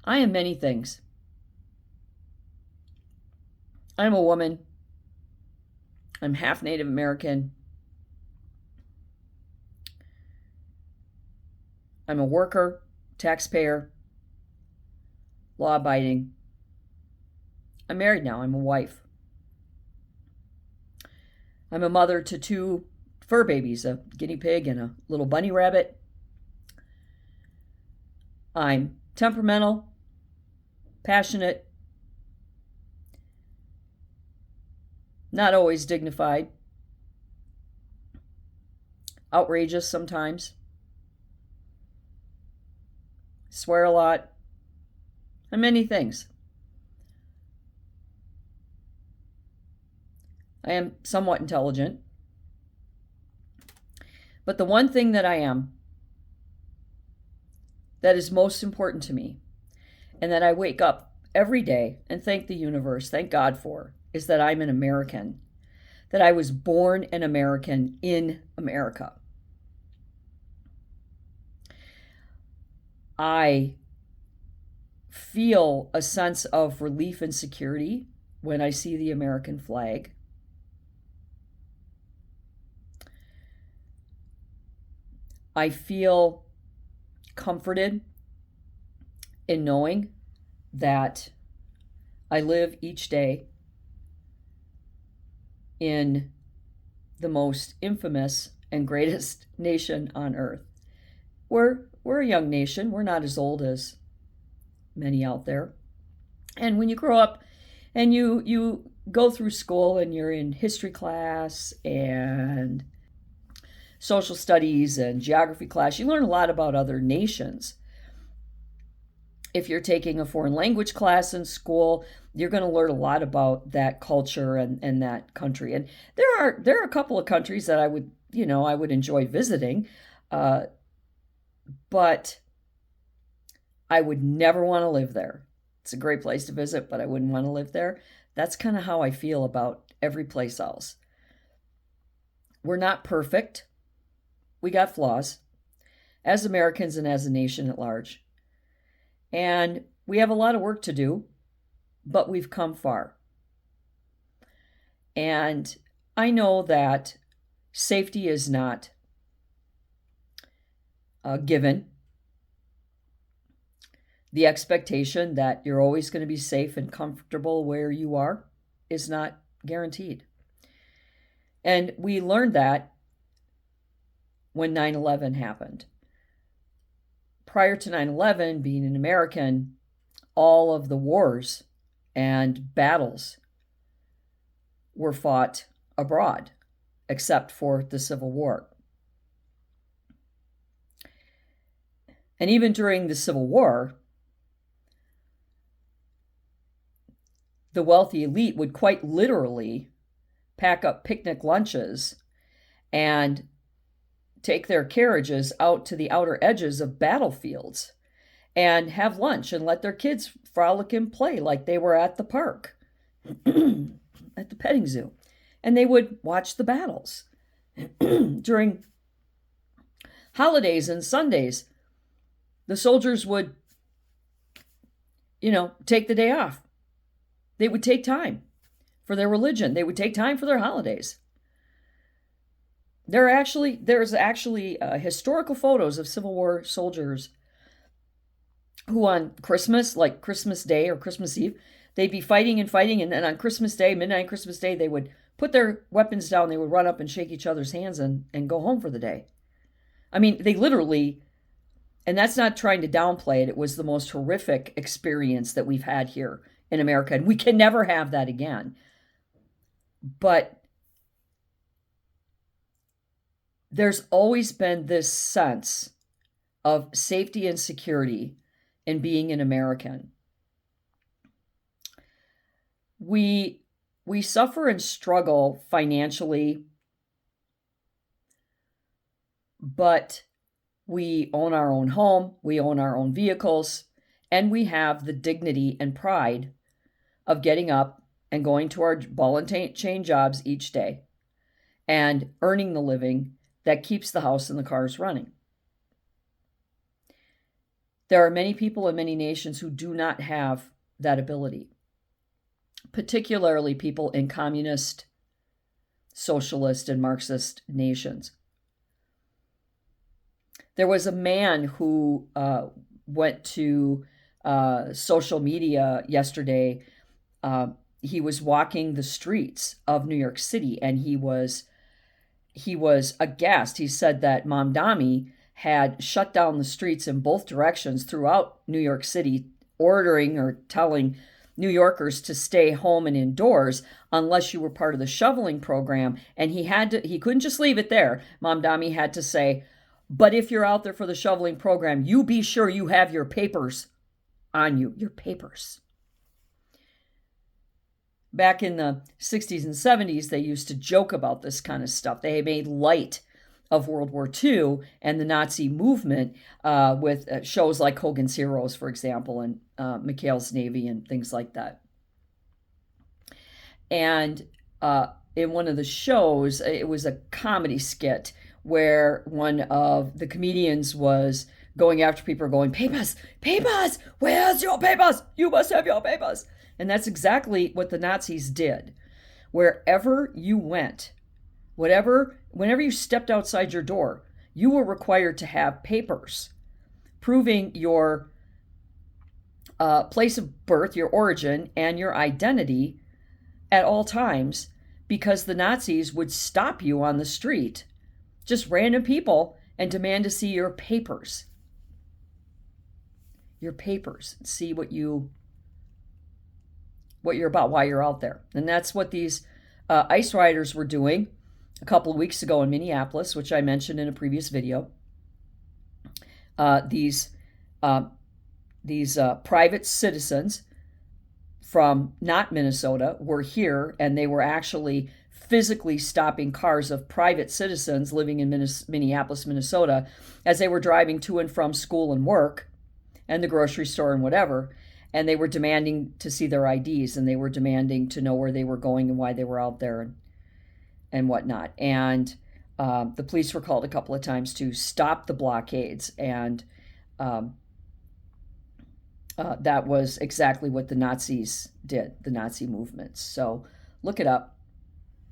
I am many things. I'm a woman. I'm half Native American. I'm a worker, taxpayer, law abiding. I'm married now. I'm a wife. I'm a mother to two fur babies, a guinea pig and a little bunny rabbit. I'm temperamental, passionate, not always dignified, outrageous sometimes, swear a lot, and many things. I am somewhat intelligent. But the one thing that I am that is most important to me and that I wake up every day and thank the universe, thank God for, is that I'm an American, that I was born an American in America. I feel a sense of relief and security when I see the American flag. I feel comforted in knowing that I live each day in the most infamous and greatest nation on earth. We're a young nation. We're not as old as many out there. And when you grow up and you go through school and you're in history class and social studies and geography class, you learn a lot about other nations. If you're taking a foreign language class in school, you're going to learn a lot about that culture and that country. And there are a couple of countries that I would enjoy visiting, but I would never want to live there. It's a great place to visit, but I wouldn't want to live there. That's kind of how I feel about every place else. We're not perfect. We got flaws as Americans and as a nation at large. And we have a lot of work to do, but we've come far. And I know that safety is not given. The expectation that you're always going to be safe and comfortable where you are is not guaranteed. And we learned that when 9/11 happened. Prior to 9/11, being an American, all of the wars and battles were fought abroad, except for the Civil War. And even during the Civil War, the wealthy elite would quite literally pack up picnic lunches and take their carriages out to the outer edges of battlefields and have lunch and let their kids frolic and play like they were at the park, at the petting zoo. And they would watch the battles. During holidays and Sundays, the soldiers would, take the day off. They would take time for their religion. They would take time for their holidays. There's actually historical photos of Civil War soldiers who on Christmas, like Christmas Day or Christmas Eve, they'd be fighting and fighting, and then on Christmas Day, midnight Christmas Day, they would put their weapons down, they would run up and shake each other's hands and go home for the day. I mean, they literally, and that's not trying to downplay it, it was the most horrific experience that we've had here in America, and we can never have that again. But there's always been this sense of safety and security in being an American. We suffer and struggle financially, but we own our own home, we own our own vehicles, and we have the dignity and pride of getting up and going to our ball and chain jobs each day and earning the living that keeps the house and the cars running. There are many people in many nations who do not have that ability, particularly people in communist, socialist, and Marxist nations. There was a man who went to social media yesterday. He was walking the streets of New York City, and he was aghast. He said that Mamdani had shut down the streets in both directions throughout New York City, ordering or telling New Yorkers to stay home and indoors unless you were part of the shoveling program. And he couldn't just leave it there. Mamdani had to say, but if you're out there for the shoveling program, you be sure you have your papers on you, your papers. Back in the 60s and 70s, they used to joke about this kind of stuff. They made light of World War II and the Nazi movement with shows like Hogan's Heroes, for example, and McHale's Navy and things like that. And in one of the shows, it was a comedy skit where one of the comedians was going after people, going, papers, papers, where's your papers? You must have your papers. And that's exactly what the Nazis did. Wherever you went, whenever you stepped outside your door, you were required to have papers proving your place of birth, your origin, and your identity at all times, because the Nazis would stop you on the street, just random people, and demand to see your papers. Your papers. See what you're about, why you're out there. And that's what these ICE riders were doing a couple of weeks ago in Minneapolis, which I mentioned in a previous video. These private citizens from not Minnesota were here, and they were actually physically stopping cars of private citizens living in Minneapolis, Minnesota, as they were driving to and from school and work and the grocery store and whatever. And they were demanding to see their IDs, and they were demanding to know where they were going and why they were out there and whatnot. And the police were called a couple of times to stop the blockades. And that was exactly what the Nazis did, the Nazi movements. So look it up.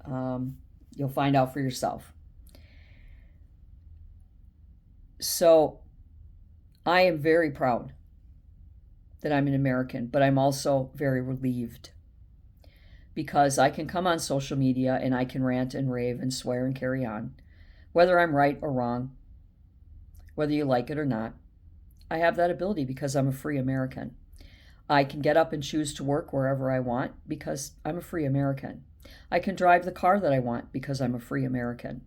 You'll find out for yourself. So I am very proud that I'm an American, but I'm also very relieved because I can come on social media and I can rant and rave and swear and carry on, whether I'm right or wrong, whether you like it or not. I have that ability because I'm a free American. I can get up and choose to work wherever I want because I'm a free American. I can drive the car that I want because I'm a free American.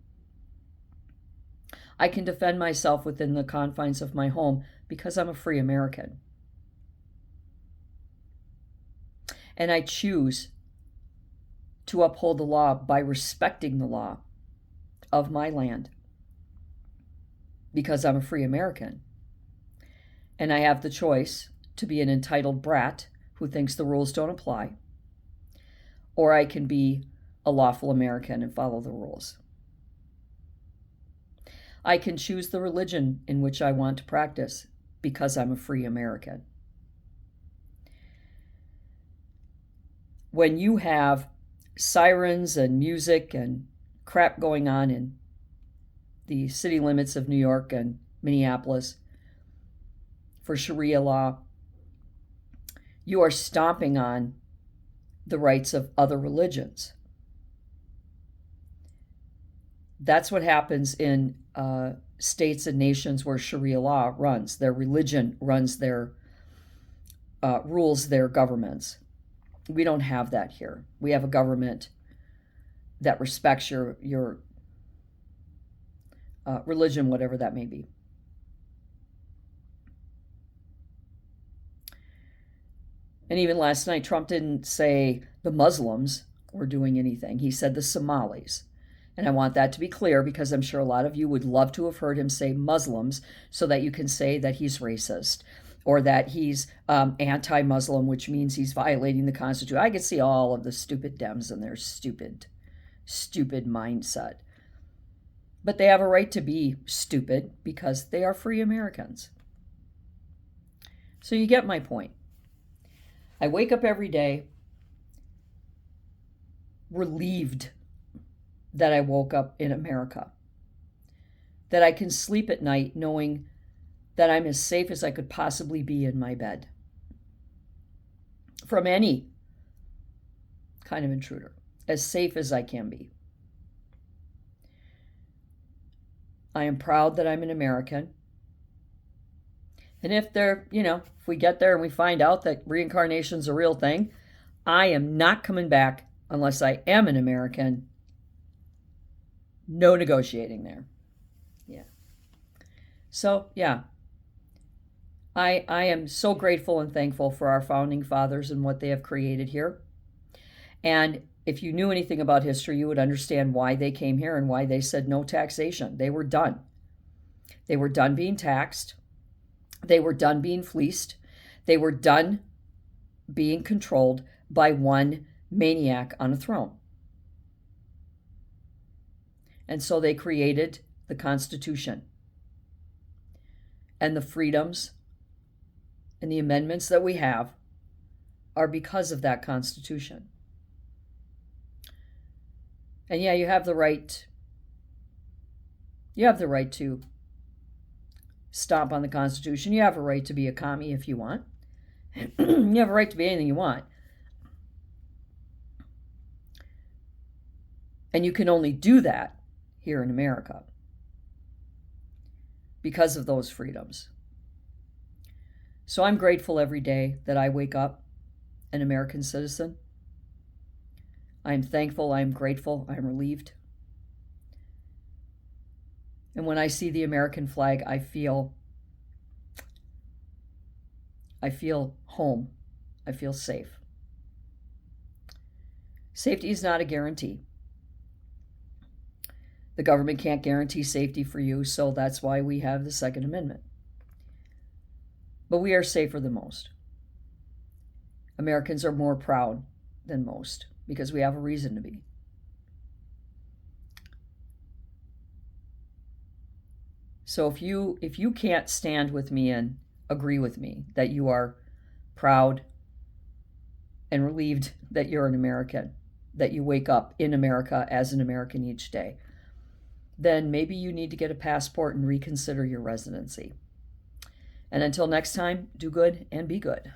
I can defend myself within the confines of my home because I'm a free American. And I choose to uphold the law by respecting the law of my land because I'm a free American. And I have the choice to be an entitled brat who thinks the rules don't apply, or I can be a lawful American and follow the rules. I can choose the religion in which I want to practice because I'm a free American. When you have sirens and music and crap going on in the city limits of New York and Minneapolis for Sharia law, you are stomping on the rights of other religions. That's what happens in states and nations where Sharia law runs. Their religion runs their rules their governments. We don't have that here. We have a government that respects your religion, whatever that may be. And even last night, Trump didn't say the Muslims were doing anything. He said the Somalis. And I want that to be clear because I'm sure a lot of you would love to have heard him say Muslims so that you can say that he's racist or that he's anti-Muslim, which means he's violating the Constitution. I can see all of the stupid Dems and their stupid mindset. But they have a right to be stupid because they are free Americans. So you get my point. I wake up every day relieved that I woke up in America, that I can sleep at night knowing that I'm as safe as I could possibly be in my bed from any kind of intruder, as safe as I can be. I am proud that I'm an American. And if we get there and we find out that reincarnation's a real thing, I am not coming back unless I am an American. No negotiating there. Yeah. So, yeah. I am so grateful and thankful for our founding fathers and what they have created here. And if you knew anything about history, you would understand why they came here and why they said no taxation. They were done. They were done being taxed. They were done being fleeced. They were done being controlled by one maniac on a throne. And so they created the Constitution. And the freedoms and the amendments that we have are because of that Constitution. And yeah, you have the right to stomp on the Constitution. You have a right to be a commie if you want. You have a right to be anything you want. And you can only do that here in America because of those freedoms. So I'm grateful every day that I wake up an American citizen. I'm thankful, I'm grateful, I'm relieved. And when I see the American flag, I feel home. I feel safe. Safety is not a guarantee. The government can't guarantee safety for you, so that's why we have the Second Amendment. But we are safer than most. Americans are more proud than most because we have a reason to be. So if you can't stand with me and agree with me that you are proud and relieved that you're an American, that you wake up in America as an American each day, then maybe you need to get a passport and reconsider your residency. And until next time, do good and be good.